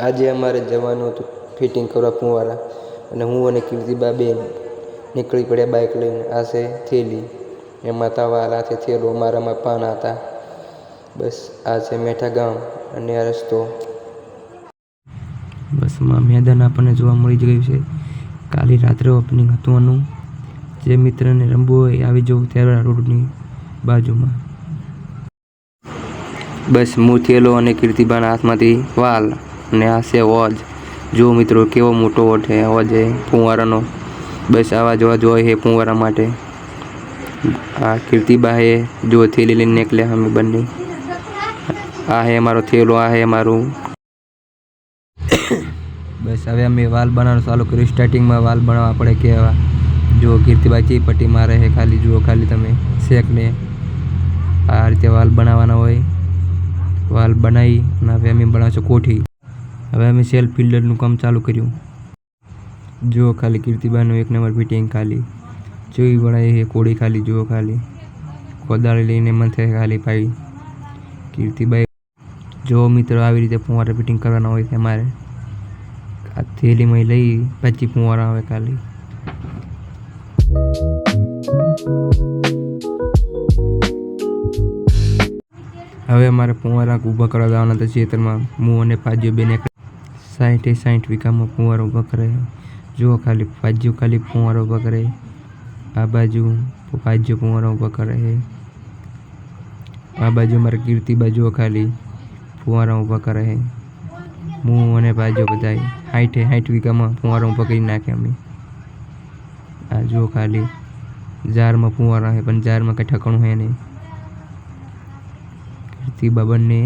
આજે અમારે જવાનું હતું ફિટિંગ કરવા ફુવારા, અને હું અને કીર્તિબા બેન નીકળી પડ્યા બાઇક લઈને. આ છે થેલી, એમાં તવા હાથે થેલો, અમારામાં પાન હતા. બસ આ છે મેઠા ગામ અને આ રસ્તો. બસમાં મેદાન આપણને જોવા મળી જ ગયું છે. કાલે રાત્રે ઓપનિંગ હતું આનું. જે મિત્રને રમવું હોય આવી જવું ત્યારે રોડની બાજુમાં. બસ હું થેલો અને કીર્તિબાના હાથમાંથી વાલ, અને આ છે વોજ. જો મિત્રો કેવો મોટો વોટ છે વોજ છે ફુવારાનો. બસ આવા જોવા જોઈએ છે ફુવારા માટે. આ કીર્તિબા હે જો થેલી લઈને નીકળ્યા અમે બંને. આ હે અમારો થેલો, આ હે અમારું. બસ હવે અમે વાલ બનાવવાનું ચાલુ કર્યું. સ્ટાર્ટિંગમાં વાલ બનાવવા પડે કેવા. જો કીર્તિબા ચી પટ્ટી મારે છે, ખાલી જુઓ ખાલી તમે શેકને. આ રીતે વાલ બનાવવાના હોય. વાલ બનાવી અને હવે અમે બનાવશું કોઠી. હવે અમે સેલ્ફ ફિલ્ડરનું કામ ચાલુ કર્યું. જુઓ ખાલી કીર્તિબાનું એક નંબર ફિટિંગ. ખાલી જોઈ બનાવી છે કોડી. ખાલી જુઓ ખાલી કોદાળી લઈને મંથે ખાલી પાઈ કીર્તિબાઈ. જો મિત્રો આવી રીતે ફુવારા ફિટિંગ કરવાના હોય છે અમારે. આ થેલીમાં લઈ પછી ફુવારા આવે ખાલી. હવે અમારે ફુવારા ઊભા કરવા જવાના હતા ખેતરમાં. હું અને ફાજીઓ બેને 60 વીઘામાં ફુવારા ઊભા કરે. જુઓ ખાલી ફાજીઓ ખાલી ફુવારા ઊભા કરે. આ બાજુ ફાજીઓ ફુવારા ઊભા કરે છે. આ બાજુ અમારે કીર્તિબા જુઓ ખાલી ફુવારા ઊભા કરે છે. હું અને ફાજીઓ બધા 60 વીઘામાં ફુવારા ઊભા કરી નાખ્યા અમે. આ જુઓ ખાલી જારમાં ફુવારા છે, પણ જારમાં કંઈ ઠકાણું છે નહીં. કીર્તિબા બંને